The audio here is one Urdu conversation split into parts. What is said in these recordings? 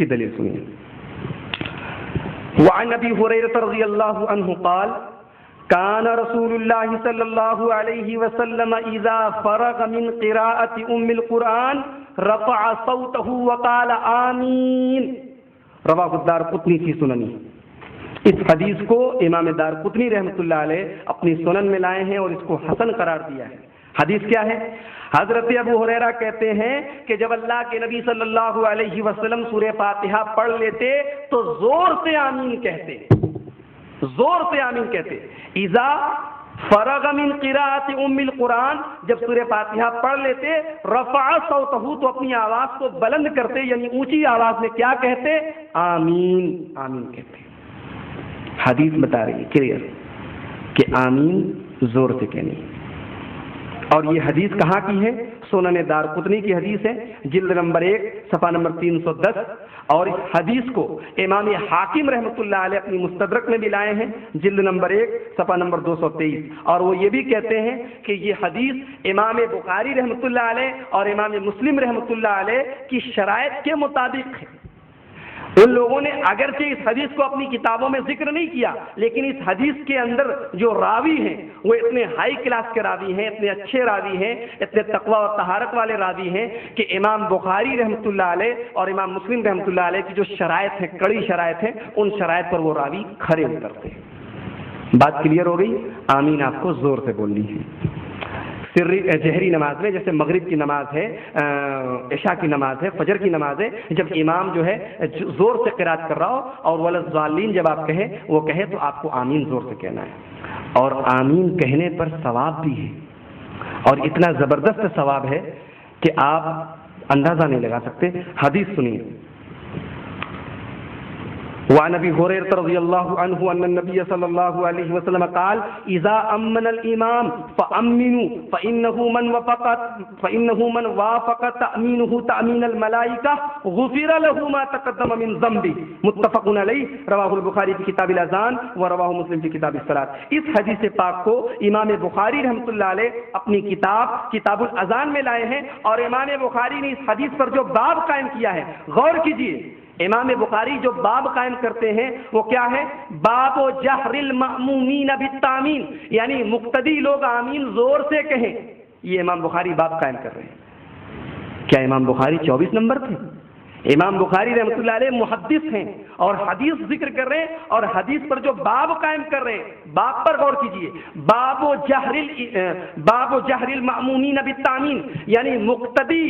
کی دلیل سنیے. وعن ابی ہریرہ رضی اللہ عنہ قال كان رسول الله صلی اللہ علیہ وسلم اذا فرغ من قراءة ام القرآن رفع صوته وقال آمین. رواہ الدارقطنی فی سننہ. اس حدیث کو امام دارقطنی رحمۃ اللہ علیہ اپنی سنن میں لائے ہیں اور اس کو حسن قرار دیا ہے. حدیث کیا ہے؟ حضرت ابو ہریرہ کہتے ہیں کہ جب اللہ کے نبی صلی اللہ علیہ وسلم سورہ فاتحہ پڑھ لیتے تو زور سے آمین کہتے. زور سے آمین کہتے. اذا فرغ من قراءت ام القرآن، جب سورہ فاتحہ پڑھ لیتے، رفع صوتہ تو اپنی آواز کو بلند کرتے، یعنی اونچی آواز میں کیا کہتے؟ آمین. آمین کہتے. حدیث بتا رہی ہے کلیئر کہ آمین زور سے کہنی. اور یہ حدیث کہاں کی ہے؟ سنن دارقطنی کی حدیث ہے، جلد نمبر 1 صفحہ نمبر 310. اور اس حدیث کو امام حاکم رحمۃ اللہ علیہ اپنی مستدرک میں بھی لائے ہیں، جلد نمبر 1 صفحہ نمبر 223. اور وہ یہ بھی کہتے ہیں کہ یہ حدیث امام بخاری رحمۃ اللہ علیہ اور امام مسلم رحمۃ اللہ علیہ کی شرائط کے مطابق ہے. ان لوگوں نے اگرچہ اس حدیث کو اپنی کتابوں میں ذکر نہیں کیا، لیکن اس حدیث کے اندر جو راوی ہیں وہ اتنے ہائی کلاس کے راوی ہیں، اتنے اچھے راوی ہیں، اتنے تقوی اور طہارت والے راوی ہیں کہ امام بخاری رحمۃ اللہ علیہ اور امام مسلم رحمۃ اللہ علیہ کی جو شرائط ہیں، کڑی شرائط ہیں، ان شرائط پر وہ راوی کھڑے اترتے ہیں. بات کلیئر ہو گئی؟ آمین آپ کو زور سے بولنی ہے. سری جہری نماز میں، جیسے مغرب کی نماز ہے، عشاء کی نماز ہے، فجر کی نماز ہے، جب امام جو ہے زور سے قرات کر رہا ہو اور ولضالین جب آپ کہیں وہ کہے تو آپ کو آمین زور سے کہنا ہے. اور آمین کہنے پر ثواب بھی ہے، اور اتنا زبردست ثواب ہے کہ آپ اندازہ نہیں لگا سکتے. حدیث سنیے. وعن ابي هريره رضي الله عنه ان النبي صلى الله عليه وسلم قال اذا امن الامام فامنوا فانه من وافق تامينه تامين الملائكه غفر له ما تقدم من ذنبه. متفق علیہ. رواه البخاری في کتاب الاذان ورواه مسلم في کتاب الصلاۃ. اس حدیث پاک کو امام بخاری رحمۃ اللہ علیہ اپنی کتاب الاذان میں لائے ہیں، اور امام بخاری نے اس حدیث پر جو باب قائم کیا ہے، غور کیجیے. امام بخاری جو باب قائم کرتے ہیں وہ کیا ہے؟ باب و جہر المأمومین بالتامین، یعنی مقتدی لوگ آمین زور سے کہیں. یہ امام بخاری باب قائم کر رہے ہیں. کیا امام بخاری 24 نمبر تھے؟ امام بخاری رحمۃ اللہ علیہ محدث ہیں اور حدیث ذکر کر رہے ہیں، اور حدیث پر جو باب قائم کر رہے ہیں، باب پر غور کیجیے. باب و جہر المأمومین بالتامین، یعنی مقتدی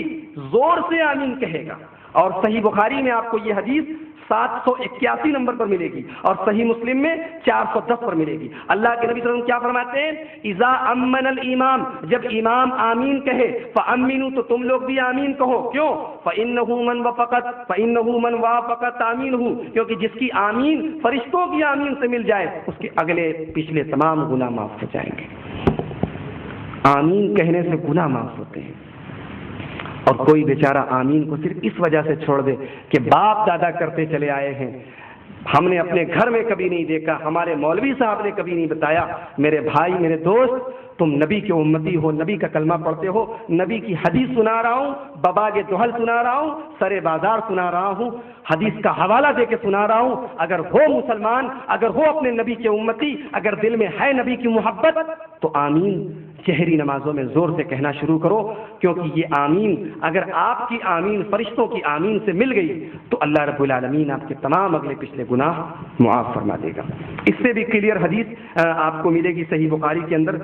زور سے آمین کہے گا. اور صحیح بخاری میں آپ کو یہ حدیث 781 نمبر پر ملے گی، اور صحیح مسلم میں 410 پر ملے گی. اللہ کے نبی صلی اللہ علیہ وسلم کیا فرماتے ہیں؟ اذا امن الامام، جب امام آمین کہے، فامنوا تو تم لوگ بھی آمین کہو. کیوں؟ فانه من وافق تامینہ، کیونکہ جس کی آمین فرشتوں کی آمین سے مل جائے اس کے اگلے پچھلے تمام گناہ معاف ہو جائیں گے. آمین کہنے سے گناہ معاف ہوتے ہیں. اور کوئی بیچارہ آمین کو صرف اس وجہ سے چھوڑ دے کہ باپ دادا کرتے چلے آئے ہیں، ہم نے اپنے گھر میں کبھی نہیں دیکھا، ہمارے مولوی صاحب نے کبھی نہیں بتایا. میرے بھائی، میرے دوست، تم نبی کے امتی ہو، نبی کا کلمہ پڑھتے ہو، نبی کی حدیث سنا رہا ہوں، بباغ دہل سنا رہا ہوں، سر بازار سنا رہا ہوں، حدیث کا حوالہ دے کے سنا رہا ہوں. اگر ہو مسلمان، اگر ہو اپنے نبی کے امتی، اگر دل میں ہے نبی کی محبت، تو آمین شہری نمازوں میں زور سے کہنا شروع کرو. کیونکہ یہ آمین، اگر آپ کی آمین فرشتوں کی آمین سے مل گئی تو اللہ رب العالمین آپ کے تمام اگلے پچھلے گناہ معاف فرما دے گا. اس سے بھی کلیئر حدیث آپ کو ملے گی صحیح بخاری کے اندر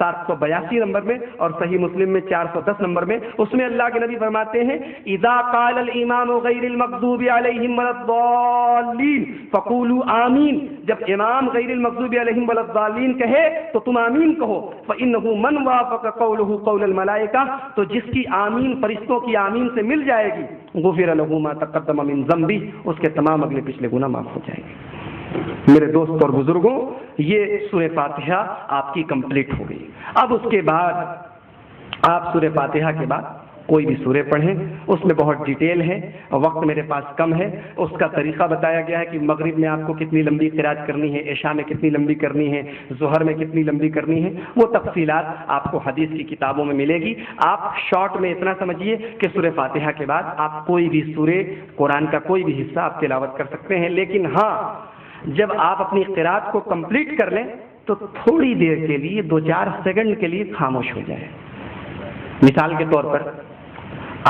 782 نمبر میں، اور صحیح مسلم میں 410 نمبر میں. اس میں اللہ کے نبی فرماتے ہیں اذا قال الامام غیر المغضوب علیہم ولا الضالین فقولوا آمین. جب امام غیر المغضوب علیہم ولا الضالین کہے تو تم آمین کہو. فانه من وافق قوله قول الملائکہ، تو جس کی آمین فرشتوں کی آمین سے مل جائے گی، غفر له ما تقدم من ذنبہ، اس کے تمام اگلے پچھلے گناہ معاف ہو جائیں گے. میرے دوست اور بزرگوں، یہ سورہ فاتحہ آپ کی کمپلیٹ ہو گئی. اب اس کے بعد آپ سورہ فاتحہ کے بعد کوئی بھی سورے پڑھیں، اس میں بہت ڈیٹیل ہے، وقت میرے پاس کم ہے، اس کا طریقہ بتایا گیا ہے کہ مغرب میں آپ کو کتنی لمبی قرات کرنی ہے، عشاء میں کتنی لمبی کرنی ہے، ظہر میں کتنی لمبی کرنی ہے، وہ تفصیلات آپ کو حدیث کی کتابوں میں ملے گی۔ آپ شارٹ میں اتنا سمجھیے کہ سورہ فاتحہ کے بعد آپ کوئی بھی سورے قرآن کا کوئی بھی حصہ آپ تلاوت کر سکتے ہیں، لیکن ہاں جب آپ اپنی قرات کو کمپلیٹ کر لیں تو تھوڑی دیر کے لیے 2-4 سیکنڈ کے لیے خاموش ہو جائے۔ مثال کے طور پر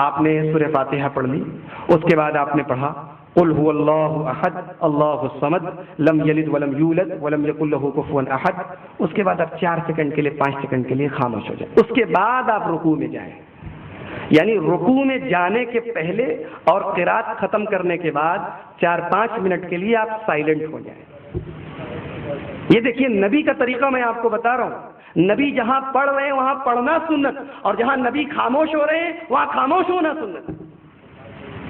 آپ نے سورہ فاتحہ پڑھ لی، اس کے بعد آپ نے پڑھا قل هو اللہ احد اللہ الصمد لم یلد ولم یولد ولم یکن له کفوا احد، اس کے بعد آپ 4 سیکنڈ کے لیے 5 سیکنڈ کے لیے خاموش ہو جائیں، اس کے بعد آپ رکوع میں جائیں، یعنی رکوع میں جانے کے پہلے اور قرات ختم کرنے کے بعد 4-5 منٹ کے لیے آپ سائلنٹ ہو جائیں۔ یہ دیکھیے نبی کا طریقہ میں آپ کو بتا رہا ہوں، نبی جہاں پڑھ رہے ہیں وہاں پڑھنا سنت، اور جہاں نبی خاموش ہو رہے ہیں وہاں خاموش ہونا سنت۔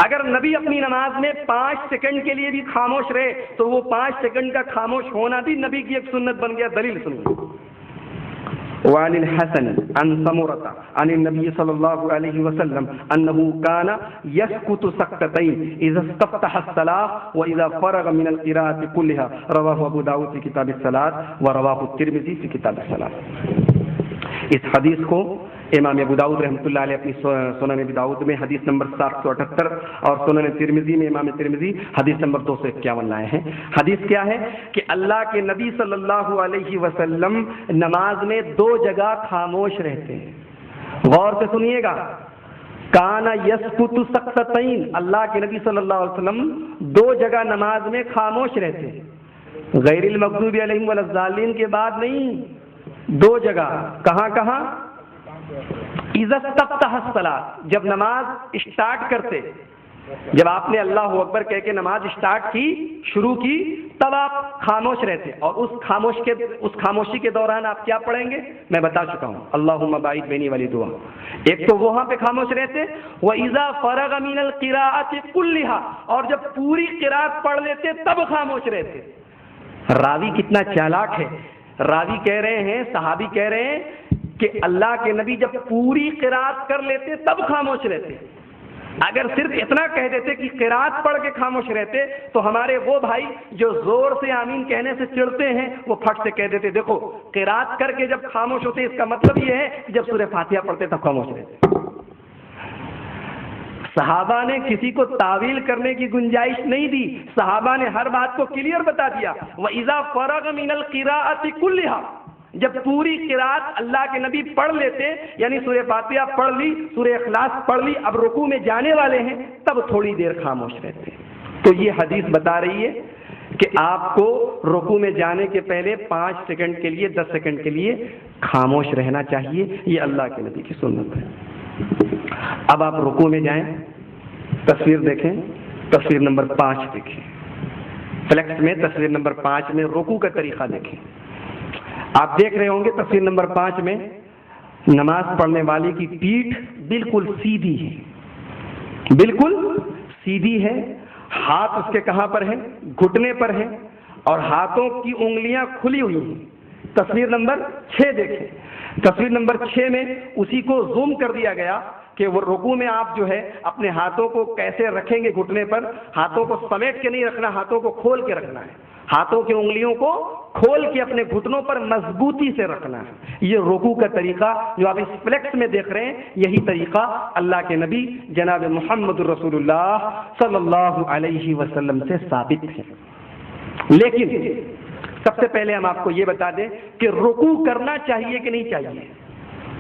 اگر نبی اپنی نماز میں 5 سیکنڈ کے لیے بھی خاموش رہے تو وہ 5 سیکنڈ کا خاموش ہونا بھی نبی کی ایک سنت بن گیا۔ دلیل سنیے، وعن الحسن عن سمرة عن النبي صلى الله عليه وسلم أنه كان يسكت سكتتين إذا استفتح الصلاة وإذا فرغ من القراءة كلها، رواه أبو داود في كتاب الصلاة ورواه الترمذي في كتاب الصلاة۔ اس حدیث کو امام ابو داؤد رحمۃ اللہ علیہ اپنی سنن ابی داؤد میں حدیث نمبر 778 اور سنن ترمذی میں امام ترمذی حدیث نمبر 251 لائے ہیں۔ حدیث کیا ہے کہ اللہ کے نبی صلی اللہ علیہ وسلم نماز میں 2 جگہ خاموش رہتے ہیں۔ غور سے سنیے گا، کانا یسکت سکتتین، اللہ کے نبی صلی اللہ علیہ وسلم 2 جگہ نماز میں خاموش رہتے ہیں، غیر المغضوب علیہم ولا الضالین کے بعد نہیں، 2 جگہ۔ کہاں کہاں؟ اذا استفتح الصلاۃ، جب نماز اسٹارٹ کرتے، جب آپ نے اللہ اکبر کہہ کے نماز اسٹارٹ کی، شروع کی، تب آپ خاموش رہتے، اور اس خاموشی کے دوران آپ کیا پڑھیں گے میں بتا چکا ہوں، اللہم باعث بینی والی دعا۔ ایک تو وہاں پہ خاموش رہتے، وَإِذَا فَرَغَ مِنَ الْقِرَاءَةِ كُلِّهَا، اور جب پوری قرات پڑھ لیتے تب خاموش رہتے۔ راوی کتنا چالاک ہے، راوی کہہ رہے ہیں، صحابی کہہ رہے ہیں کہ اللہ کے نبی جب پوری قرات کر لیتے تب خاموش رہتے۔ اگر صرف اتنا کہہ دیتے کہ قرات پڑھ کے خاموش رہتے تو ہمارے وہ بھائی جو زور سے آمین کہنے سے چڑھتے ہیں وہ پھٹ سے کہہ دیتے دیکھو قرات کر کے جب خاموش ہوتے، اس کا مطلب یہ ہے کہ جب سورہ فاتحہ پڑھتے تب خاموش رہتے۔ صحابہ نے کسی کو تعویل کرنے کی گنجائش نہیں دی، صحابہ نے ہر بات کو کلیئر بتا دیا۔ وَإِذَا فَرَغَ مِنَ الْقِرَاءَةِ كُلِّهَا، جب پوری قرات اللہ کے نبی پڑھ لیتے، یعنی سورہ فاتحہ پڑھ لی، سورہ اخلاص پڑھ لی، اب رکوع میں جانے والے ہیں، تب تھوڑی دیر خاموش رہتے۔ تو یہ حدیث بتا رہی ہے کہ آپ کو رکوع میں جانے کے پہلے 5 سیکنڈ کے لیے 10 سیکنڈ کے لیے خاموش رہنا چاہیے، یہ اللہ کے نبی کی سنت ہے۔ اب آپ رکوع میں جائیں، تصویر دیکھیں، تصویر نمبر 5 دیکھیں، فلیکس میں تصویر نمبر 5 میں رکوع کا طریقہ دیکھیں۔ آپ دیکھ رہے ہوں گے تصویر نمبر 5 میں نماز پڑھنے والی کی پیٹھ بالکل سیدھی ہے، بالکل سیدھی ہے، ہاتھ اس کے کہاں پر ہیں؟ گھٹنے پر ہیں، اور ہاتھوں کی انگلیاں کھلی ہوئی ہیں۔ تصویر نمبر 6 دیکھیں، تصویر نمبر 6 میں اسی کو زوم کر دیا گیا کہ وہ رکوع میں آپ جو ہے اپنے ہاتھوں کو کیسے رکھیں گے گھٹنے پر، ہاتھوں کو سمیٹ کے نہیں رکھنا، ہاتھوں کو کھول کے رکھنا ہے، ہاتھوں کی انگلیوں کو کھول کے اپنے گھٹنوں پر مضبوطی سے رکھنا ہے۔ یہ رکوع کا طریقہ جو آپ اس فلیکس میں دیکھ رہے ہیں، یہی طریقہ اللہ کے نبی جناب محمد رسول اللہ صلی اللہ علیہ وسلم سے ثابت ہے۔ لیکن سب سے پہلے ہم آپ کو یہ بتا دیں کہ رکوع کرنا چاہیے کہ نہیں چاہیے۔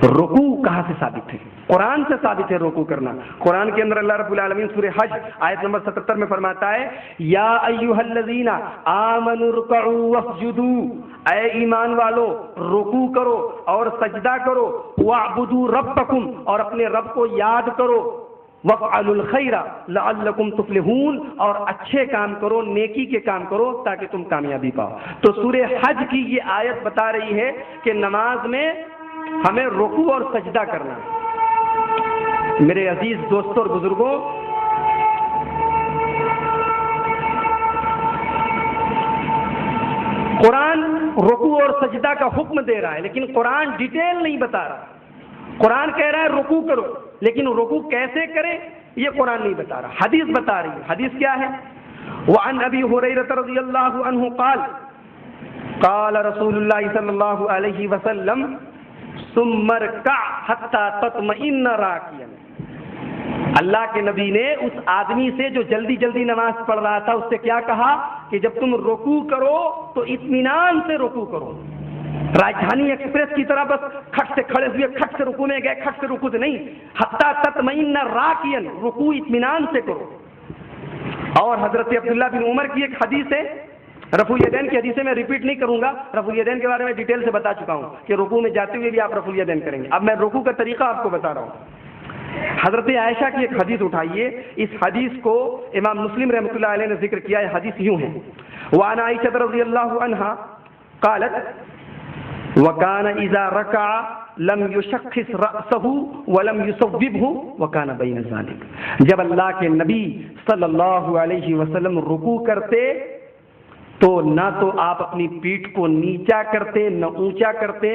رکوع کہاں سے ثابت ہے؟ قرآن سے ثابت ہے رکوع کرنا۔ قرآن کے اندر اللہ رب العالمین سورہ حج آیت نمبر 77 میں فرماتا ہے، یا ایھا الذین آمنوا ارکعوا واسجدوا، اے ایمان والو رکوع کرو اور سجدہ کرو، واعبدوا ربکم، اور اپنے رب کو یاد کرو، وافعلوا الخیر لعلکم تفلحون، اور اچھے کام کرو، نیکی کے کام کرو تاکہ تم کامیابی پاؤ۔ تو سورہ حج کی یہ آیت بتا رہی ہے کہ نماز میں ہمیں رکوع اور سجدہ کرنا ہے۔ میرے عزیز دوستوں اور بزرگوں، قرآن رکوع اور سجدہ کا حکم دے رہا ہے، لیکن قرآن ڈیٹیل نہیں بتا رہا۔ قرآن کہہ رہا ہے رکوع کرو، لیکن رکوع کیسے کرے یہ قرآن نہیں بتا رہا، حدیث بتا رہی ہے۔ حدیث کیا ہے؟ وعن ابی ہریرہ رضی اللہ عنہ قال قال رسول اللہ صلی اللہ علیہ وسلم ثم ارکع حتی تطمئن راکعا۔ اللہ کے نبی نے اس آدمی سے جو جلدی جلدی نماز پڑھ رہا تھا اس سے کیا کہا کہ جب تم رکوع کرو تو اطمینان سے رکوع کرو، راجدھانی ایکسپریس کی طرح بس کھٹ سے کھڑے ہوئے کھٹ سے رکوع میں گئے کھٹ سے رکوع نہیں، حتی تطمئن راکعا، رکوع اطمینان سے کرو۔ اور حضرت عبداللہ بن عمر کی ایک حدیث ہے، رفع الیدین کی حدیث ہے، میں ریپیٹ نہیں کروں گا، رفع الیدین کے بارے میں ڈیٹیل سے بتا چکا ہوں کہ رکوع میں جاتے ہوئے بھی آپ رفع الیدین کریں گے۔ اب میں رکوع کا طریقہ آپ کو بتا رہا ہوں۔ حضرت عائشہ کی ایک حدیث اٹھائیے، اس حدیث کو امام مسلم رحمۃ اللہ علیہ نے ذکر کیا ہے۔ حدیث یوں ہے، وعن عائشہ رضی اللہ عنہا قالت وکان اذا رکع لم یشخص رأسه ولم یصوبه وکان بین ذلک۔ جب اللہ کے نبی صلی اللہ علیہ وسلم رکوع کرتے تو نہ تو آپ اپنی پیٹھ کو نیچا کرتے نہ اونچا کرتے،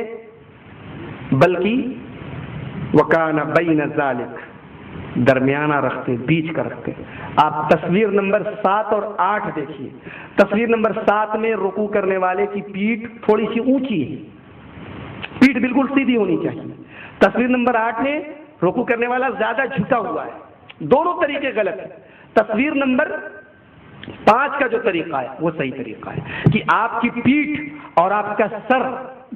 بلکہ وکان بین ذلک، درمیانہ رکھتے، بیچ کا رکھتے۔ آپ تصویر نمبر 7 اور 8 دیکھیے۔ تصویر نمبر 7 میں رکوع کرنے والے کی پیٹھ تھوڑی سی اونچی ہے، پیٹھ بالکل سیدھی ہونی چاہیے۔ تصویر نمبر 8 میں رکوع کرنے والا زیادہ جھکا ہوا ہے، دونوں طریقے غلط ہیں۔ تصویر نمبر 5 کا جو طریقہ ہے وہ صحیح طریقہ ہے کہ آپ کی پیٹھ اور آپ کا سر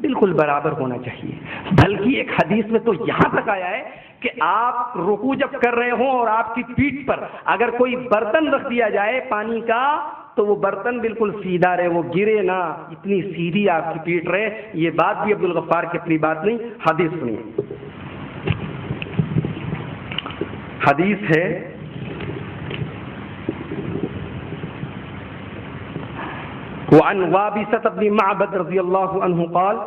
بالکل برابر ہونا چاہیے۔ بلکہ ایک حدیث میں تو یہاں تک آیا ہے کہ آپ رکوع جب کر رہے ہوں اور آپ کی پیٹھ پر اگر کوئی برتن رکھ دیا جائے پانی کا تو وہ برتن بالکل سیدھا رہے، وہ گرے نہ، اتنی سیدھی آپ کی پیٹھ رہے۔ یہ بات بھی عبدالغفار کی اپنی بات نہیں، حدیث سنیے۔ حدیث ہے وعن وابسة بن معبد رضی اللہ عنہ قال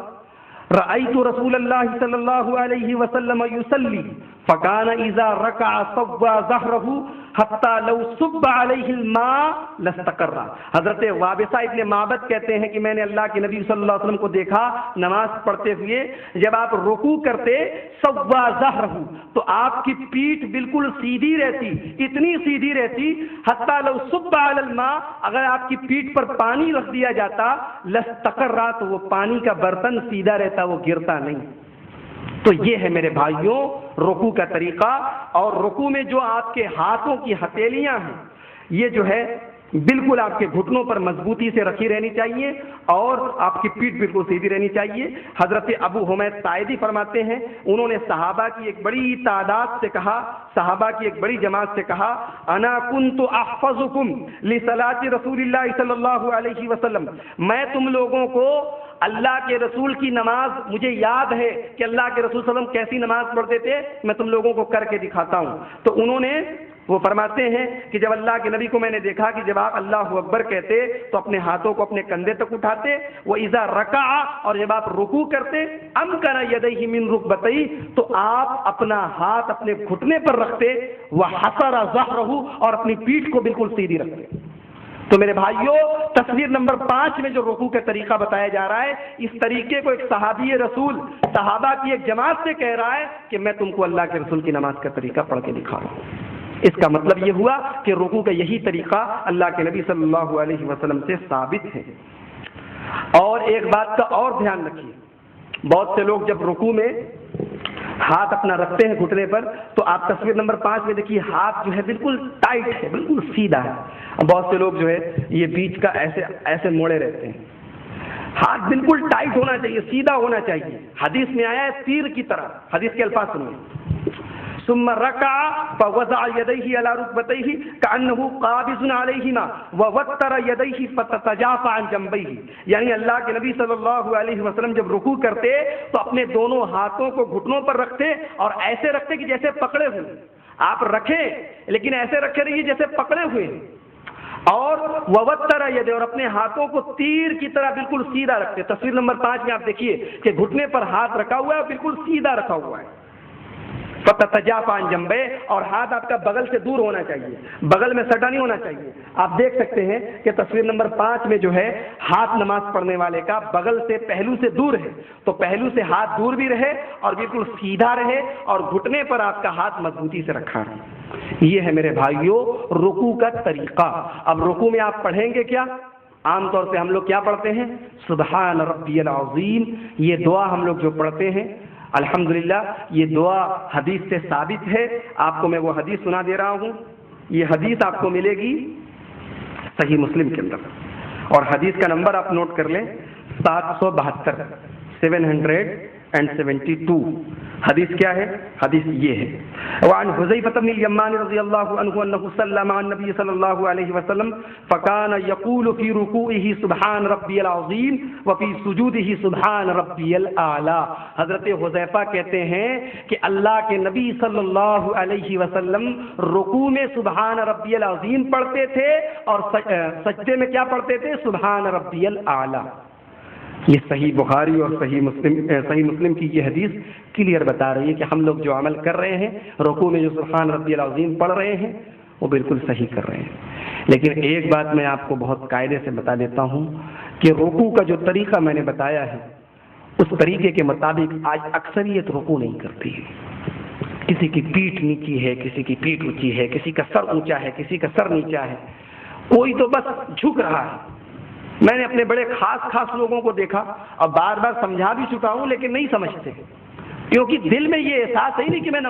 رأيت رسول اللہ صلی اللہ علیہ وسلم يصلي فكان اذا ركع صوى ظهره حتى لو صب عليه الماء لاستقر۔ حضرت وابسہ ابن معبد کہتے ہیں کہ میں نے اللہ کے نبی صلی اللہ علیہ وسلم کو دیکھا نماز پڑھتے ہوئے، جب آپ رکوع کرتے صوى ظهره تو آپ کی پیٹھ بالکل سیدھی رہتی، اتنی سیدھی رہتی، حتى لو صب على الماء، اگر آپ کی پیٹھ پر پانی رکھ دیا جاتا لاستقر، تو وہ پانی کا برتن سیدھا رہتا، وہ گرتا نہیں۔ تو یہ ہے میرے بھائیوں رکوع کا طریقہ۔ اور رکوع میں جو آپ کے ہاتھوں کی ہتھیلیاں ہیں یہ جو ہے بالکل آپ کے گھٹنوں پر مضبوطی سے رکھی رہنی چاہیے اور آپ کی پیٹھ بالکل سیدھی رہنی چاہیے۔ حضرت ابو حمید ساعدی فرماتے ہیں انہوں نے صحابہ کی ایک بڑی تعداد سے کہا، صحابہ کی ایک بڑی جماعت سے کہا، انا کنت احفظکم لصلاۃ رسول اللہ صلی اللہ علیہ وسلم، میں تم لوگوں کو اللہ کے رسول کی نماز، مجھے یاد ہے کہ اللہ کے رسول صلی اللہ علیہ وسلم کیسی نماز پڑھتے تھے، میں تم لوگوں کو کر کے دکھاتا ہوں۔ تو انہوں نے وہ فرماتے ہیں کہ جب اللہ کے نبی کو میں نے دیکھا کہ جب آپ اللہ اکبر کہتے تو اپنے ہاتھوں کو اپنے کندھے تک اٹھاتے، وہ اذا رکع، اور جب آپ رکوع کرتے امکن یدیہ من رکبتیہ، تو آپ اپنا ہاتھ اپنے گھٹنے پر رکھتے، وحصر ظہرہ، اور اپنی پیٹھ کو بالکل سیدھی رکھتے۔ تو میرے بھائیوں تصویر نمبر 5 میں جو رکوع کا طریقہ بتایا جا رہا ہے، اس طریقے کو ایک صحابی رسول صحابہ کی ایک جماعت سے کہہ رہا ہے کہ میں تم کو اللہ کے رسول کی نماز کا طریقہ پڑھ کے دکھا رہا ہوں۔ اس کا مطلب یہ ہوا کہ رکوع کا یہی طریقہ اللہ کے نبی صلی اللہ علیہ وسلم سے ثابت ہے۔ اور ایک بات کا اور دھیان رکھیے، بہت سے لوگ جب رکوع میں ہاتھ اپنا رکھتے ہیں گھٹنے پر تو آپ تصویر نمبر 5 میں دیکھیے ہاتھ جو ہے بالکل ٹائٹ ہے، بالکل سیدھا ہے۔ بہت سے لوگ جو ہے یہ بیچ کا ایسے موڑے رہتے ہیں۔ ہاتھ بالکل ٹائٹ ہونا چاہیے، سیدھا ہونا چاہیے۔ حدیث میں آیا ہے تیر کی طرح، حدیث کے الفاظ سنیے، ثم رکع فوضع يديه على ركبتيه كأنه قابض عليهما ووتر يديه فتتجافى عن جنبيه، یعنی اللہ کے نبی صلی اللہ علیہ وسلم جب رکوع کرتے تو اپنے دونوں ہاتھوں کو گھٹنوں پر رکھتے اور ایسے رکھتے کہ جیسے پکڑے ہوئے، آپ رکھیں لیکن ایسے رکھے رہیے جیسے پکڑے ہوئے، اور ووتر یدیہ، اور اپنے ہاتھوں کو تیر کی طرح بالکل سیدھا رکھتے۔ تصویر نمبر 5 میں آپ دیکھیے کہ گھٹنے پر ہاتھ رکھا ہوا ہے اور بالکل سیدھا رکھا ہوا ہے۔ فتتجافى عن جنبے، اور ہاتھ آپ کا بغل سے دور ہونا چاہیے، بغل میں سٹا نہیں ہونا چاہیے۔ آپ دیکھ سکتے ہیں کہ تصویر نمبر 5 میں جو ہے ہاتھ نماز پڑھنے والے کا بغل سے پہلو سے دور ہے، تو پہلو سے ہاتھ دور بھی رہے اور بالکل سیدھا رہے، اور گھٹنے پر آپ کا ہاتھ مضبوطی سے رکھا ہے۔ یہ ہے میرے بھائیوں رکوع کا طریقہ۔ اب رکوع میں آپ پڑھیں گے کیا؟ عام طور سے ہم لوگ کیا پڑھتے ہیں؟ سبحان ربی العظیم، یہ دعا ہم لوگ جو پڑھتے ہیں، الحمدللہ یہ دعا حدیث سے ثابت ہے۔ آپ کو میں وہ حدیث سنا دے رہا ہوں، یہ حدیث آپ کو ملے گی صحیح مسلم کے اندر، اور حدیث کا نمبر آپ نوٹ کر لیں 772، 772۔ حدیث کیا ہے؟ حدیث یہ ہے، وعن حذیفہ بن الیمان رضی اللہ عنہ انہ صلی مع النبی صلی اللہ علیہ وسلم فکان یقول فی رکوعہ سبحان ربی العظیم وفی سجودہ سبحان ربی الاعلی۔ حضرت حذیفہ کہتے ہیں کہ اللہ کے نبی صلی اللہ علیہ وسلم رکوع میں سبحان ربی العظیم پڑھتے تھے اور سجدے میں کیا پڑھتے تھے؟ سبحان ربی الاعلی۔ یہ صحیح بخاری اور صحیح مسلم کی یہ حدیث کلیئر بتا رہی ہے کہ ہم لوگ جو عمل کر رہے ہیں، رکوع میں جو سبحان ربی العظیم پڑھ رہے ہیں، وہ بالکل صحیح کر رہے ہیں۔ لیکن ایک بات میں آپ کو بہت قاعدے سے بتا دیتا ہوں کہ رکوع کا جو طریقہ میں نے بتایا ہے، اس طریقے کے مطابق آج اکثریت رکوع نہیں کرتی ہے۔ کسی کی پیٹھ نیچی ہے، کسی کی پیٹھ اونچی ہے، کسی کا سر اونچا ہے، کسی کا سر نیچا ہے، کوئی تو بس جھک رہا ہے۔ میں نے اپنے بڑے خاص لوگوں کو دیکھا اور بار بار سمجھا بھی چکا ہوں، لیکن نہیں سمجھتے، کیونکہ دل میں یہ احساس ہے نہیں کہ میں نماز